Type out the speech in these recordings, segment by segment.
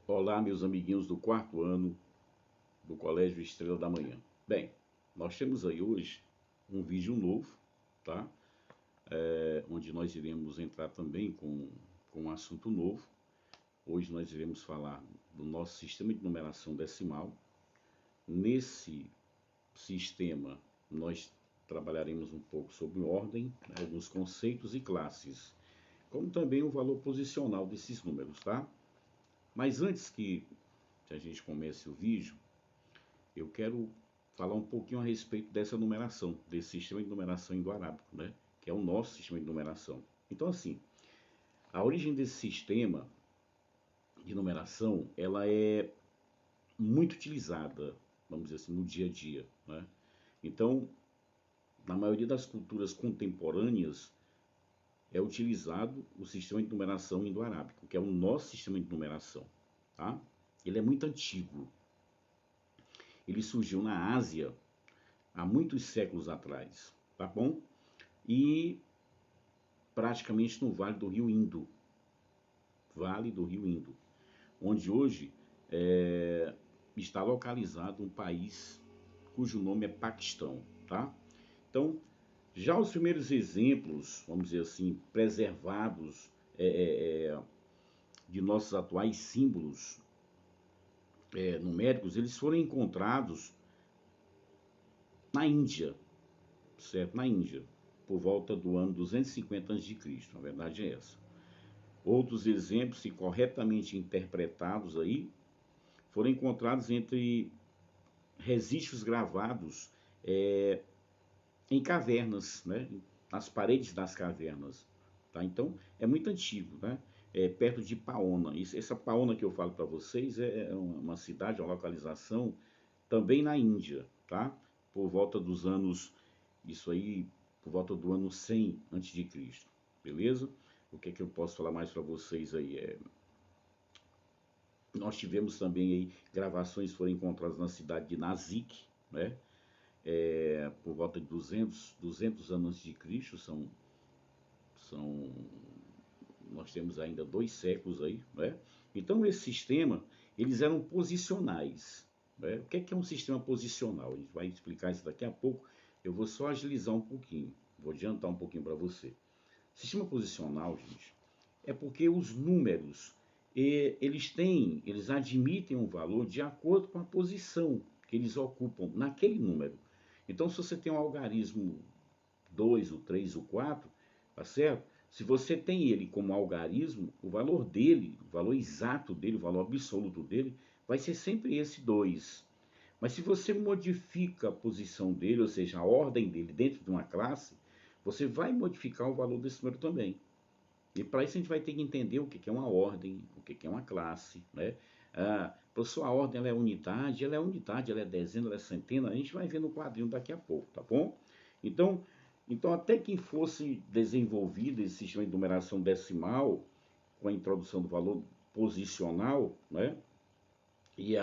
Olá, meus amiguinhos do quarto ano do Colégio Estrela da Manhã. Bem, nós temos aí hoje um vídeo novo, tá? Onde nós iremos entrar também com um assunto novo. Hoje nós iremos falar do nosso sistema de numeração decimal. Nesse sistema, nós trabalharemos um pouco sobre ordem, né, alguns conceitos e classes, como também o valor posicional desses números, tá? Mas antes que a gente comece o vídeo, eu quero falar um pouquinho a respeito dessa numeração, desse sistema de numeração indo-arábico, né? Que é o nosso sistema de numeração. Então, assim, a origem desse sistema de numeração, ela é muito utilizada, vamos dizer assim, no dia a dia, né? Então, na maioria das culturas contemporâneas, é utilizado o sistema de numeração indo-arábico, que é o nosso sistema de numeração, tá? Ele é muito antigo. Ele surgiu na Ásia há muitos séculos atrás, tá bom? E praticamente no Vale do Rio Indo, Vale do Rio Indo, onde hoje está localizado um país cujo nome é Paquistão, tá? Então, já os primeiros exemplos, vamos dizer assim, preservados de nossos atuais símbolos numéricos, eles foram encontrados na Índia, certo? Na Índia, por volta do ano 250 a.C., a verdade é essa. Outros exemplos, se corretamente interpretados aí, foram encontrados entre registros gravados em cavernas, né? Nas paredes das cavernas. Tá? Então, é muito antigo, né? Perto de Paona. Essa Paona que eu falo para vocês é uma cidade, uma localização também na Índia, tá? Por volta dos anos, isso aí, por volta do ano 100 a.C., beleza? O que é que eu posso falar mais para vocês aí? Nós tivemos também aí gravações que foram encontradas na cidade de Nazik, né? Por volta de 200 anos de Cristo, são, nós temos ainda 2 séculos aí, né? Então esse sistema, eles eram posicionais, né? O que é um sistema posicional? A gente vai explicar isso daqui a pouco, eu vou só agilizar um pouquinho, vou adiantar um pouquinho para você. Sistema posicional, gente, é porque os números, eles admitem um valor de acordo com a posição que eles ocupam naquele número. Então, se você tem um algarismo 2, o 3, o 4, tá certo? Se você tem ele como algarismo, o valor dele, o valor exato dele, o valor absoluto dele, vai ser sempre esse 2. Mas se você modifica a posição dele, ou seja, a ordem dele dentro de uma classe, você vai modificar o valor desse número também. E para isso a gente vai ter que entender o que é uma ordem, o que é uma classe, né? Professor, a ordem ela é unidade, ela é dezena, ela é centena, a gente vai ver no quadrinho daqui a pouco, tá bom? Então, até que fosse desenvolvido esse sistema de numeração decimal, com a introdução do valor posicional, né? E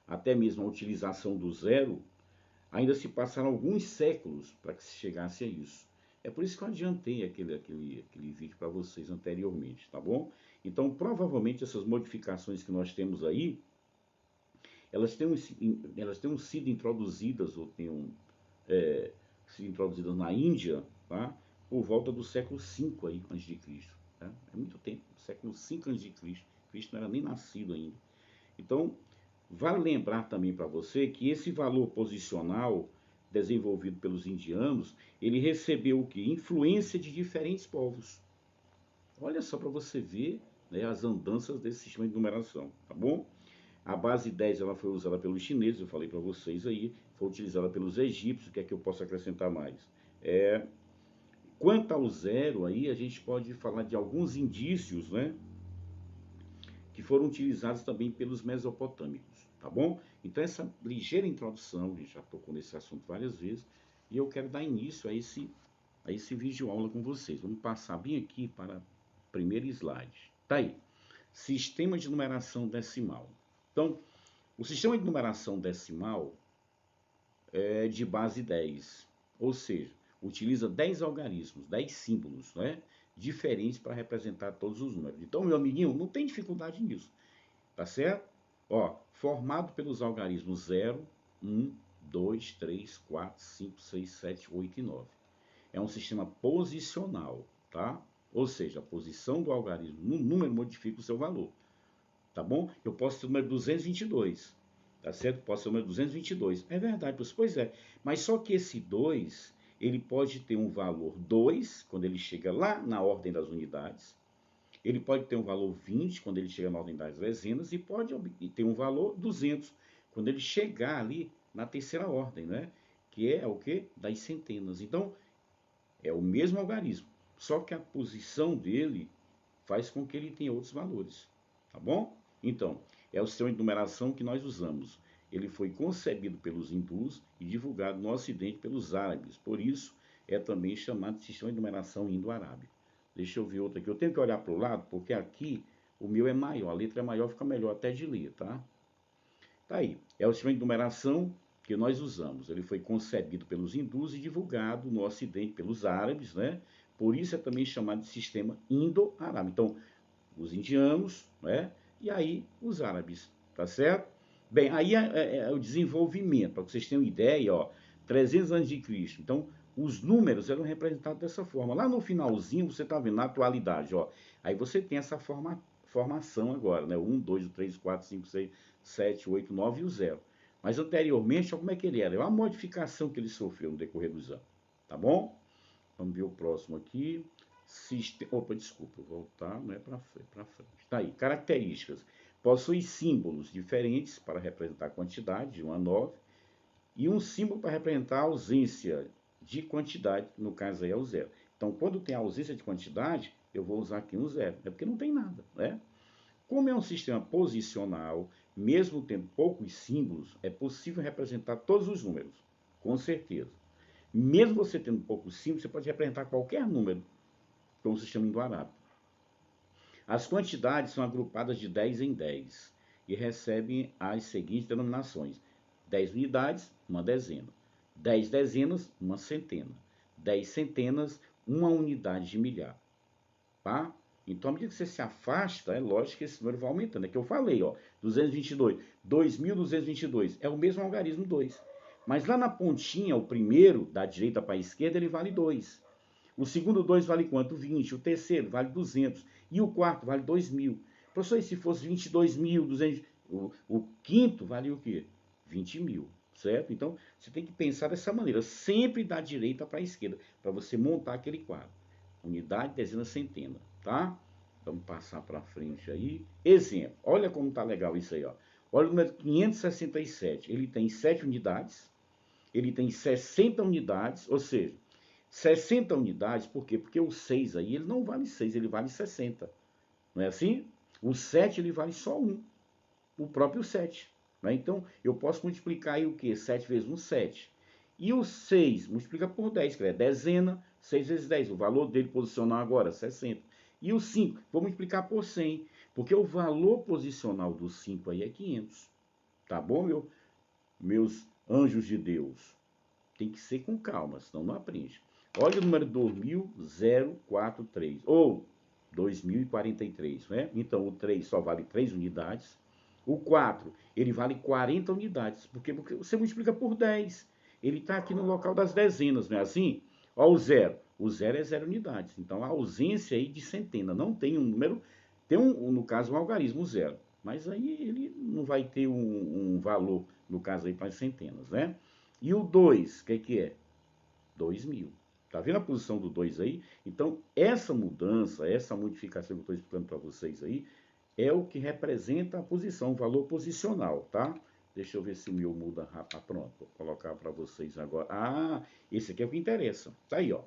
até mesmo a utilização do zero, ainda se passaram alguns séculos para que se chegasse a isso. É por isso que eu adiantei aquele vídeo para vocês anteriormente, tá bom? Então, provavelmente essas modificações que nós temos aí, elas tenham sido introduzidas ou tenham sido introduzidas na Índia, tá? Por volta do século V aí, antes de Cristo. Tá? É muito tempo, século V antes de Cristo. Cristo não era nem nascido ainda. Então, vale lembrar também para você que esse valor posicional desenvolvido pelos indianos, ele recebeu o que? Influência de diferentes povos. Olha só para você ver, né, as andanças desse sistema de numeração, tá bom? A base 10 ela foi usada pelos chineses, eu falei para vocês aí, foi utilizada pelos egípcios, o que é que eu posso acrescentar mais? Quanto ao zero aí, a gente pode falar de alguns indícios, né, que foram utilizados também pelos mesopotâmicos, tá bom? Então essa ligeira introdução, a gente já tocou nesse assunto várias vezes, e eu quero dar início a esse vídeo aula com vocês. Vamos passar bem aqui para o primeiro slide. Tá aí, sistema de numeração decimal. Então, o sistema de numeração decimal é de base 10, ou seja, utiliza 10 algarismos, 10 símbolos, né, diferentes para representar todos os números. Então, meu amiguinho, não tem dificuldade nisso. tá certo? Ó, formado pelos algarismos 0, 1, 2, 3, 4, 5, 6, 7, 8 e 9. É um sistema posicional, tá? Ou seja, a posição do algarismo no número modifica o seu valor, tá bom? Eu posso ter o número 222, tá certo? Posso ter o número 222. É verdade, pois é. Mas só que esse 2, ele pode ter um valor 2, quando ele chega lá na ordem das unidades. Ele pode ter um valor 20, quando ele chega na ordem das dezenas. E pode ter um valor 200, quando ele chegar ali na terceira ordem, né? Que é o quê? Das centenas. Então, é o mesmo algarismo, só que a posição dele faz com que ele tenha outros valores, tá bom? Então, é o sistema de numeração que nós usamos. Ele foi concebido pelos hindus e divulgado no Ocidente pelos árabes. Por isso, é também chamado de sistema de numeração indo-arábico. Deixa eu ver outro aqui. Eu tenho que olhar para o lado, porque aqui o meu é maior. A letra é maior, fica melhor até de ler, tá? Tá aí. É o sistema de numeração que nós usamos. Ele foi concebido pelos hindus e divulgado no Ocidente pelos árabes, né? Por isso é também chamado de sistema indo-arábico. Então, os indianos, né? E aí os árabes, tá certo? Bem, aí é o desenvolvimento, para vocês terem uma ideia, ó, 300 anos de Cristo. Então, os números eram representados dessa forma. Lá no finalzinho, você está vendo na atualidade, ó. Aí você tem essa formação agora, né? 1, 2, 3, 4, 5, 6, 7, 8, 9 e o 0. Mas anteriormente, olha como é que ele era. É uma modificação que ele sofreu no decorrer dos anos. Tá bom? Vamos ver o próximo aqui. Opa, desculpa, vou voltar, não é para frente. Tá aí, características. Possui símbolos diferentes para representar a quantidade, de 1 a 9, e um símbolo para representar a ausência de quantidade, no caso aí é o 0. Então, quando tem ausência de quantidade, eu vou usar aqui um 0, é porque não tem nada, né? Como é um sistema posicional, mesmo tendo poucos símbolos, é possível representar todos os números, com certeza. Mesmo você tendo poucos símbolos, você pode representar qualquer número com o sistema indo-arábico. As quantidades são agrupadas de 10 em 10 e recebem as seguintes denominações: 10 unidades, uma dezena; 10 dezenas, uma centena; 10 centenas, uma unidade de milhar. Tá? Então, à medida que você se afasta, é lógico que esse número vai aumentando. É que eu falei, ó, 222, 2222, é o mesmo algarismo 2. Mas lá na pontinha, o primeiro, da direita para a esquerda, ele vale 2. O segundo 2 vale quanto? 20. O terceiro vale 200. E o quarto vale 2.000. Professor, e se fosse 22.200? O quinto vale o quê? 20.000, certo? Então, você tem que pensar dessa maneira, sempre da direita para a esquerda, para você montar aquele quadro. Unidade, dezena, centena, tá? Vamos passar para frente aí. Exemplo, olha como tá legal isso aí, ó. Olha o número 567, ele tem 7 unidades, ele tem 60 unidades, ou seja, 60 unidades, por quê? Porque o 6 aí, ele não vale 6, ele vale 60. Não é assim? O 7, ele vale só 1. O próprio 7. Né? Então, eu posso multiplicar aí o quê? 7 vezes 1, 7. E o 6, multiplica por 10, que é dezena, 6 vezes 10. O valor dele posicional agora, 60. E o 5, vou multiplicar por 100, porque o valor posicional do 5 aí é 500. Tá bom, meus anjos de Deus? Tem que ser com calma, senão não aprende. Olha o número 2043, ou 2043, né? Então, o 3 só vale 3 unidades. O 4, ele vale 40 unidades, porque você multiplica por 10. Ele está aqui no local das dezenas, não é assim? Olha o 0. O 0 é 0 unidades. Então, a ausência aí de centena. Não tem um número, tem, no caso, um algarismo 0. Mas aí ele não vai ter um valor, no caso aí, para as centenas, né? E o 2, o que é? 2.000. Tá vendo a posição do 2 aí? Então, essa mudança, essa modificação que eu estou explicando para vocês aí, é o que representa a posição, o valor posicional, tá? Deixa eu ver se o meu muda rápido. Pronto, vou colocar para vocês agora. Ah, esse aqui é o que interessa. Tá aí, ó.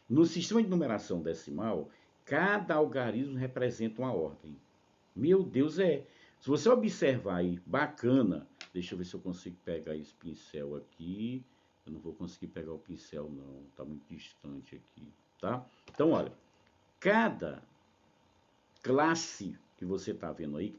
No sistema de numeração decimal, cada algarismo representa uma ordem. Meu Deus, é. Se você observar aí, bacana. Deixa eu ver se eu consigo pegar esse pincel aqui. Eu não vou conseguir pegar o pincel, não. Está muito distante aqui, tá? Então, olha. Cada classe que você está vendo aí, que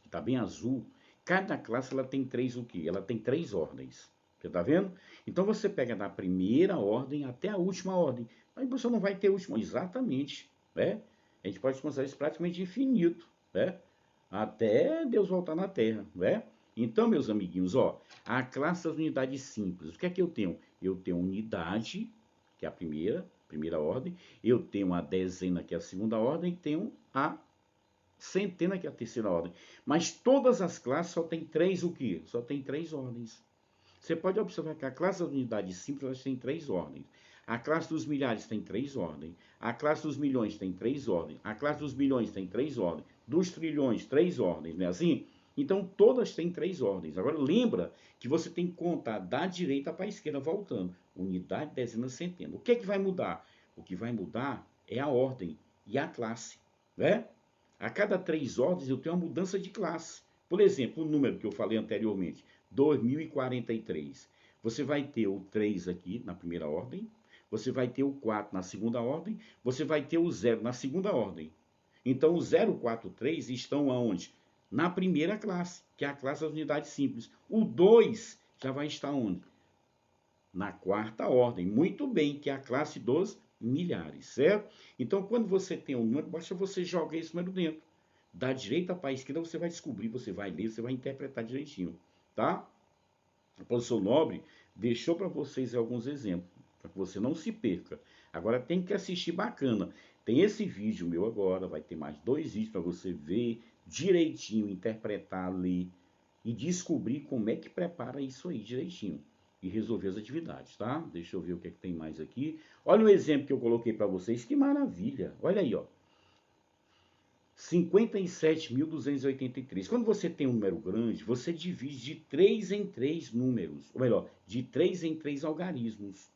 tá bem azul, cada classe ela tem 3 o quê? Ela tem 3 ordens. Você está vendo? Então, você pega da primeira ordem até a última ordem. Aí você não vai ter última. Exatamente, né? A gente pode considerar isso praticamente infinito, né? até Deus voltar na Terra, né? Então, meus amiguinhos, ó, a classe das unidades simples, o que é que eu tenho? Eu tenho unidade, que é a primeira ordem, eu tenho a dezena, que é a segunda ordem, e tenho a centena, que é a terceira ordem. Mas todas as classes só tem três o quê? Só tem três ordens. Você pode observar que a classe das unidades simples elas tem três ordens. A classe dos milhares tem três ordens. A classe dos milhões tem três ordens. A classe dos bilhões tem três ordens. Dos trilhões, três ordens, não é assim? Então, todas têm três ordens. Agora, lembra que você tem que contar da direita para a esquerda, voltando. Unidade, dezena, centena. O que é que vai mudar? O que vai mudar é a ordem e a classe, né? A cada três ordens eu tenho uma mudança de classe. Por exemplo, o número que eu falei anteriormente, 2043. Você vai ter o 3 aqui na primeira ordem, você vai ter o 4 na segunda ordem, você vai ter o 0 na segunda ordem. Então, o 0, 4, 3 estão aonde? Na primeira classe, que é a classe das unidades simples. O 2 já vai estar onde? Na quarta ordem. Muito bem, que é a classe dos milhares, certo? Então, quando você tem um número, basta você jogar esse número dentro. Da direita para a esquerda, você vai descobrir, você vai ler, você vai interpretar direitinho, tá? A posição nobre deixou para vocês alguns exemplos, para que você não se perca. Agora tem que assistir bacana. Tem esse vídeo meu agora, vai ter mais 2 vídeos para você ver direitinho, interpretar, ler e descobrir como é que prepara isso aí direitinho e resolver as atividades, tá? Deixa eu ver o que é que tem mais aqui. Olha o exemplo que eu coloquei para vocês, que maravilha. Olha aí, ó. 57.283. Quando você tem um número grande, você divide de 3 em 3 números, ou melhor, de 3 em 3 algarismos.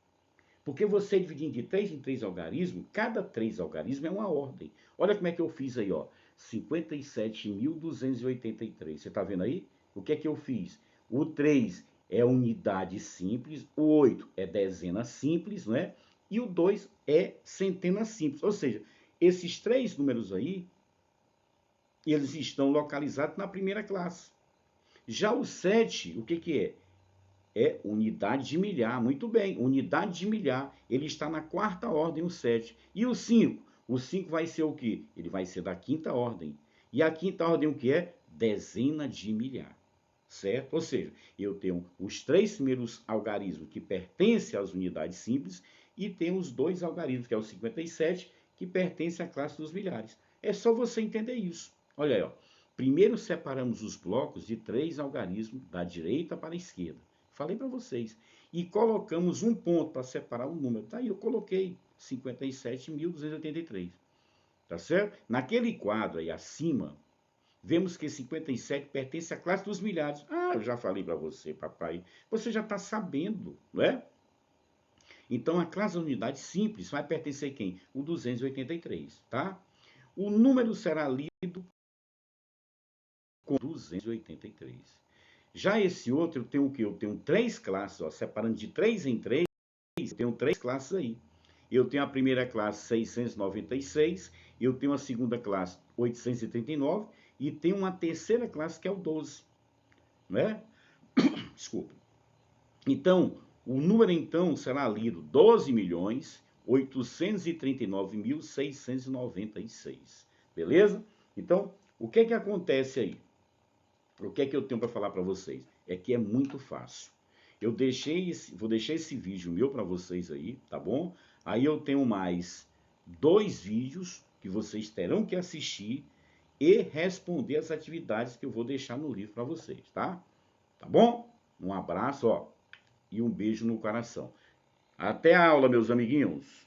Porque você dividindo de 3 em 3 algarismos, cada 3 algarismos é uma ordem. Olha como é que eu fiz aí, ó. 57.283. Você está vendo aí? O que é que eu fiz? O 3 é unidade simples, o 8 é dezena simples, né? E o 2 é centena simples. Ou seja, esses três números aí, eles estão localizados na primeira classe. Já o 7, o que que é? É unidade de milhar, muito bem, unidade de milhar, ele está na quarta ordem, o 7. E o 5? O 5 vai ser o quê? Ele vai ser da quinta ordem. E a quinta ordem o que é? Dezena de milhar, certo? Ou seja, eu tenho os três primeiros algarismos que pertencem às unidades simples e tenho os dois algarismos, que é o 57, que pertence à classe dos milhares. É só você entender isso. Olha aí, ó. Primeiro separamos os blocos de 3 algarismos da direita para a esquerda. Falei para vocês. E colocamos um ponto para separar o número. Tá aí, eu coloquei 57.283. Tá certo? Naquele quadro aí acima, vemos que 57 pertence à classe dos milhares. Ah, eu já falei para você, papai. Você já está sabendo, não é? Então, a classe da unidade simples vai pertencer a quem? O 283, tá? O número será lido com 283. Já esse outro, eu tenho o quê? Eu tenho 3 classes, ó, separando de 3 em 3, eu tenho 3 classes aí. Eu tenho a primeira classe 696, eu tenho a segunda classe 839 e tenho uma terceira classe que é o 12, né? Desculpa. Então, o número então será lido 12.839.696. Beleza? Então, o que é que acontece aí? O que é que eu tenho para falar para vocês? É que é muito fácil. Vou deixar esse vídeo meu para vocês aí, tá bom? Aí eu tenho mais 2 vídeos que vocês terão que assistir e responder as atividades que eu vou deixar no livro para vocês, tá? Tá bom? Um abraço, ó, e um beijo no coração. Até a aula, meus amiguinhos!